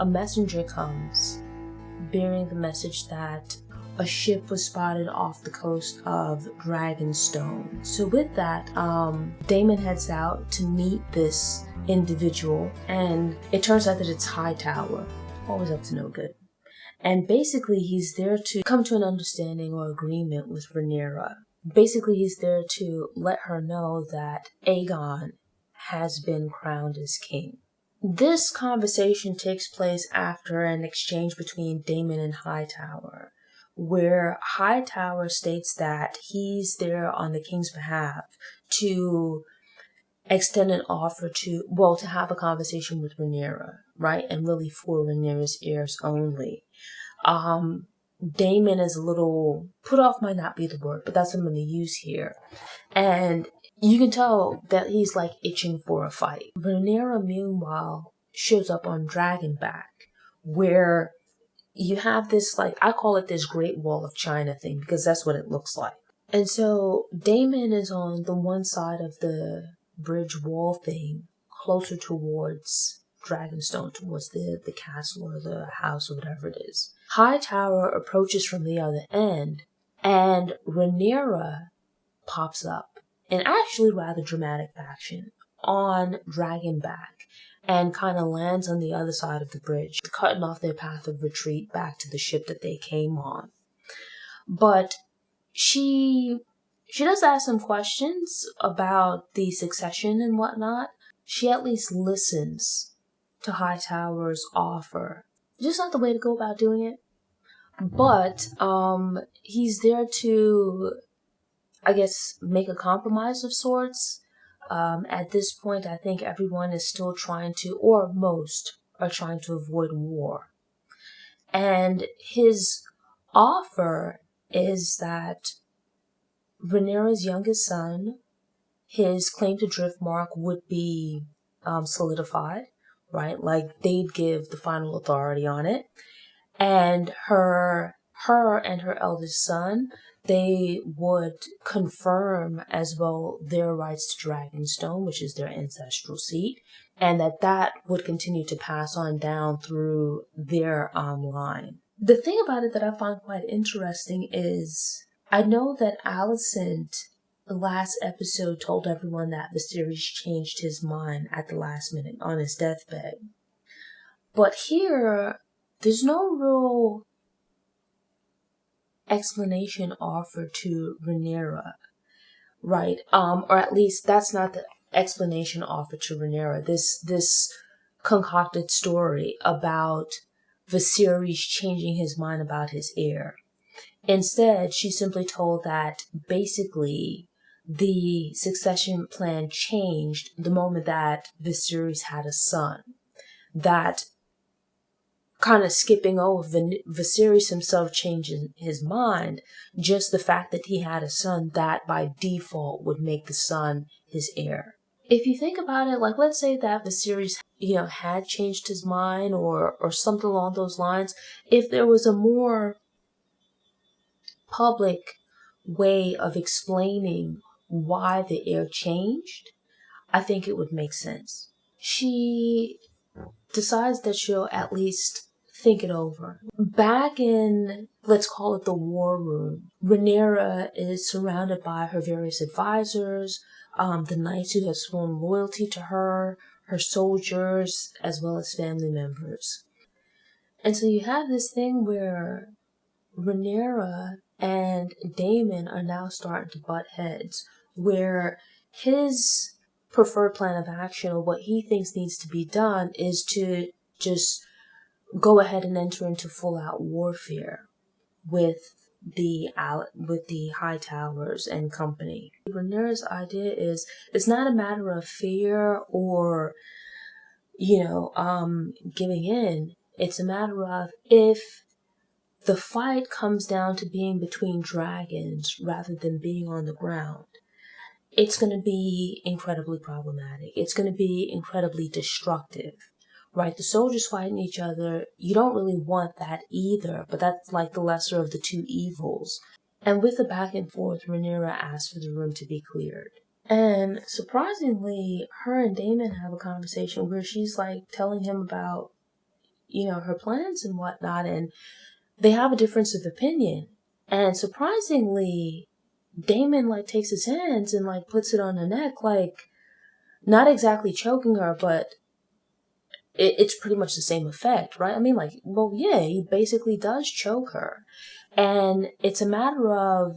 a messenger comes bearing the message that a ship was spotted off the coast of Dragonstone. So with that, Daemon heads out to meet this individual, and it turns out that it's Hightower, always up to no good. And basically he's there to come to an understanding or agreement with Rhaenyra. Basically he's there to let her know that Aegon has been crowned as king. This conversation takes place after an exchange between Daemon and Hightower, where Hightower states that he's there on the king's behalf to extend an offer to have a conversation with Rhaenyra, right? And really for Rhaenyra's ears only. Daemon is a little put off, might not be the word, but that's what I'm going to use here. And you can tell that he's like itching for a fight. Rhaenyra, meanwhile, shows up on Dragonback, where you have this, like, I call it this Great Wall of China thing, because that's what it looks like. And so Daemon is on the one side of the bridge wall thing, closer towards Dragonstone, towards the castle or the house or whatever it is. Hightower approaches from the other end, and Rhaenyra pops up in actually rather dramatic fashion on Dragonback and kind of lands on the other side of the bridge, cutting off their path of retreat back to the ship that they came on. But she does ask some questions about the succession and whatnot. She at least listens to Hightower's offer. Just not the way to go about doing it. But he's there to, I guess, make a compromise of sorts. At this point, I think everyone is still trying to, or most are trying to avoid war. And his offer is that Rhaenyra's youngest son, his claim to Driftmark would be solidified, right? Like, they'd give the final authority on it. And her and her eldest son, they would confirm as well their rights to Dragonstone, which is their ancestral seat, and that would continue to pass on down through their line. The thing about it that I find quite interesting is, I know that Alicent, the last episode, told everyone that Viserys changed his mind at the last minute on his deathbed. But here, there's no real explanation offered to Rhaenyra, right? Or at least that's not the explanation offered to Rhaenyra. This concocted story about Viserys changing his mind about his heir. Instead, she simply told that basically the succession plan changed the moment that Viserys had a son. That kind of skipping over Viserys himself changing his mind, just the fact that he had a son, that by default would make the son his heir. If you think about it, like, let's say that Viserys, had changed his mind or something along those lines, if there was a more public way of explaining why the heir changed, I think it would make sense. She decides that she'll at least think it over. Back in, let's call it the war room, Rhaenyra is surrounded by her various advisors, the knights who have sworn loyalty to her, her soldiers, as well as family members. And so you have this thing where Rhaenyra and Daemon are now starting to butt heads, where his preferred plan of action, or what he thinks needs to be done, is to just go ahead and enter into full-out warfare with the Hightowers and company. Rhaenyra's idea is, it's not a matter of fear or, giving in. It's a matter of, if the fight comes down to being between dragons rather than being on the ground, it's going to be incredibly problematic. It's going to be incredibly destructive, right? The soldiers fighting each other, you don't really want that either, but that's like the lesser of the two evils. And with the back and forth, Rhaenyra asks for the room to be cleared. And surprisingly, her and Daemon have a conversation where she's like telling him about, her plans and whatnot, and they have a difference of opinion. And surprisingly, Daemon, like, takes his hands and, like, puts it on her neck, like, not exactly choking her, but it's pretty much the same effect, right? I mean, like, well, yeah, he basically does choke her. And it's a matter of,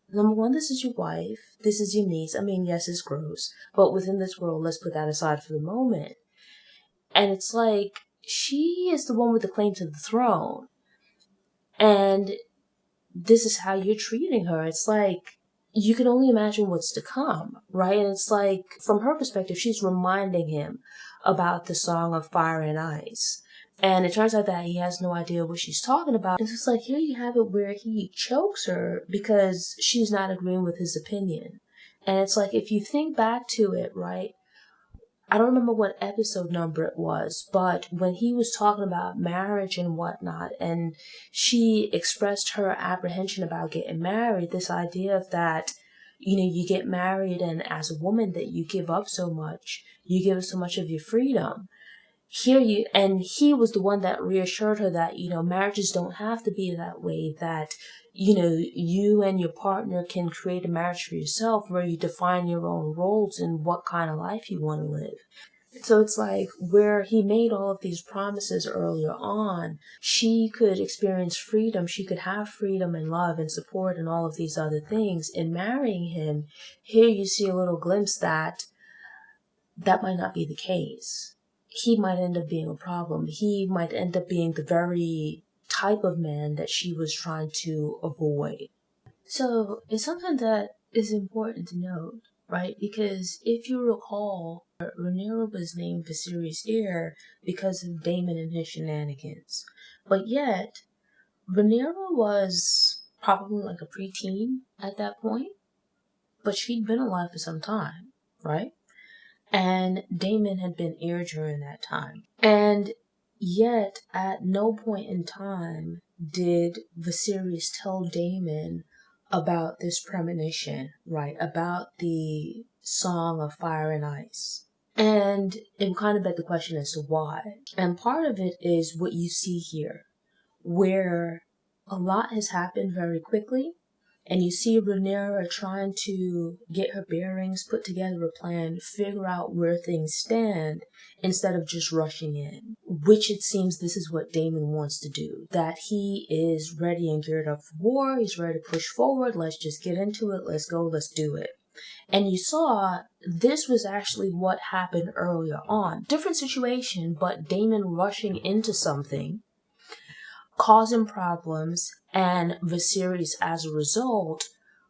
number one, this is your wife, this is your niece. I mean, yes, it's gross, but within this world, let's put that aside for the moment. And it's like, she is the one with the claim to the throne. And this is how you're treating her. It's like, you can only imagine what's to come, right? And it's like, from her perspective, she's reminding him about the Song of Fire and Ice. And it turns out that he has no idea what she's talking about. It's just like, here you have it where he chokes her because she's not agreeing with his opinion. And it's like, if you think back to it, right? I don't remember what episode number it was, but when he was talking about marriage and whatnot, and she expressed her apprehension about getting married, this idea of that, you get married and as a woman that you give up so much, you give so much of your freedom. And he was the one that reassured her that, marriages don't have to be that way, that, you and your partner can create a marriage for yourself where you define your own roles and what kind of life you want to live. So it's like, where he made all of these promises earlier on, she could experience freedom, she could have freedom and love and support and all of these other things. In marrying him, here you see a little glimpse that might not be the case. He might end up being a problem. He might end up being the very type of man that she was trying to avoid. So it's something that is important to note, right? Because if you recall, Rhaenyra was named Viserys' heir because of Daemon and his shenanigans. But yet, Rhaenyra was probably like a preteen at that point, but she'd been alive for some time, right? And Daemon had been heir during that time. And yet, at no point in time did Viserys tell Daemon about this premonition, right? About the Song of Fire and Ice. And it kind of begged the question as to why. And part of it is what you see here, where a lot has happened very quickly. And you see Rhaenyra trying to get her bearings, put together a plan, figure out where things stand, instead of just rushing in. Which it seems this is what Daemon wants to do. That he is ready and geared up for war, he's ready to push forward, let's just get into it, let's go, let's do it. And you saw, this was actually what happened earlier on. Different situation, but Daemon rushing into something, causing problems, and Viserys, as a result,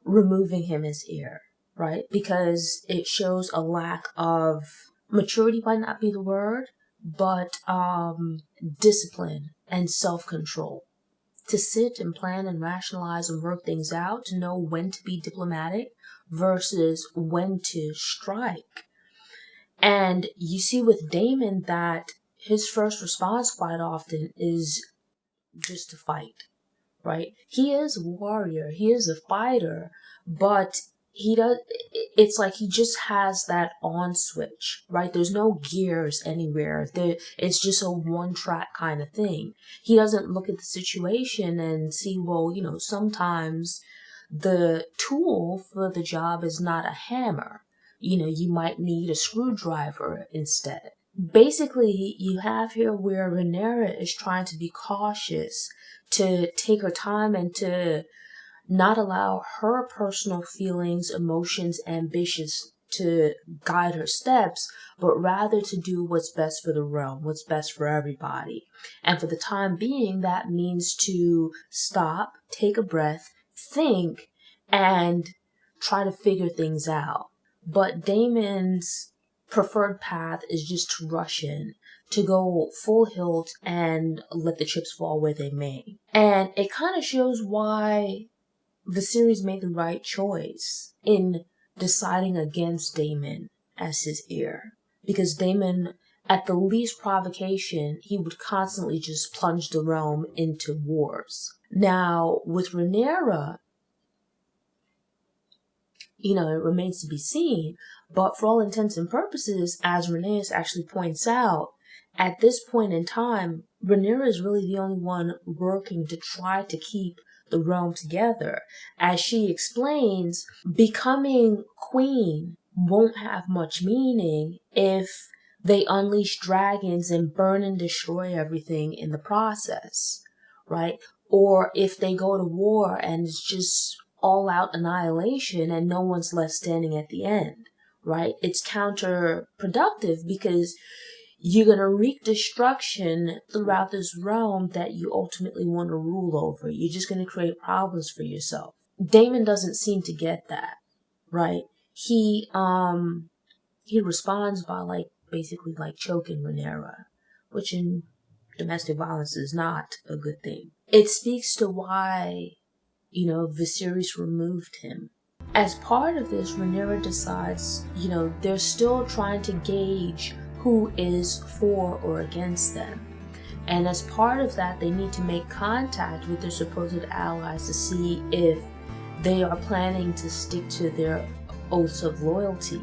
removing him as heir, right? Because it shows a lack of maturity, might not be the word, but discipline and self-control. To sit and plan and rationalize and work things out, to know when to be diplomatic versus when to strike. And you see with Daemon that his first response quite often is just to fight, right? He is a warrior, he is a fighter, but it's like he just has that on switch, right? There's no gears anywhere. It's just a one track kind of thing. He doesn't look at the situation and see, well, sometimes the tool for the job is not a hammer. You might need a screwdriver instead. Basically, you have here where Rhaenyra is trying to be cautious, to take her time and to not allow her personal feelings, emotions, ambitions to guide her steps, but rather to do what's best for the realm, what's best for everybody. And for the time being, that means to stop, take a breath, think, and try to figure things out. But Daemon's preferred path is just to rush in, to go full hilt and let the chips fall where they may. And it kind of shows why Viserys made the right choice in deciding against Daemon as his heir. Because Daemon, at the least provocation, he would constantly just plunge the realm into wars. Now, with Rhaenyra, it remains to be seen, but for all intents and purposes, as Rhaenys actually points out, at this point in time, Rhaenyra is really the only one working to try to keep the realm together. As she explains, becoming queen won't have much meaning if they unleash dragons and burn and destroy everything in the process, right? Or if they go to war and it's just all out annihilation and no one's left standing at the end, right? It's counterproductive because you're going to wreak destruction throughout this realm that you ultimately want to rule over. You're just going to create problems for yourself. Daemon doesn't seem to get that, right? He responds by basically choking Rhaenyra, which in domestic violence is not a good thing. It speaks to why, Viserys removed him. As part of this, Rhaenyra decides, they're still trying to gauge who is for or against them. And as part of that, they need to make contact with their supposed allies to see if they are planning to stick to their oaths of loyalty.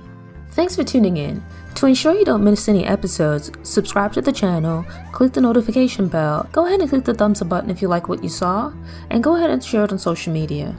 Thanks for tuning in. To ensure you don't miss any episodes, subscribe to the channel, click the notification bell, go ahead and click the thumbs up button if you like what you saw, and go ahead and share it on social media.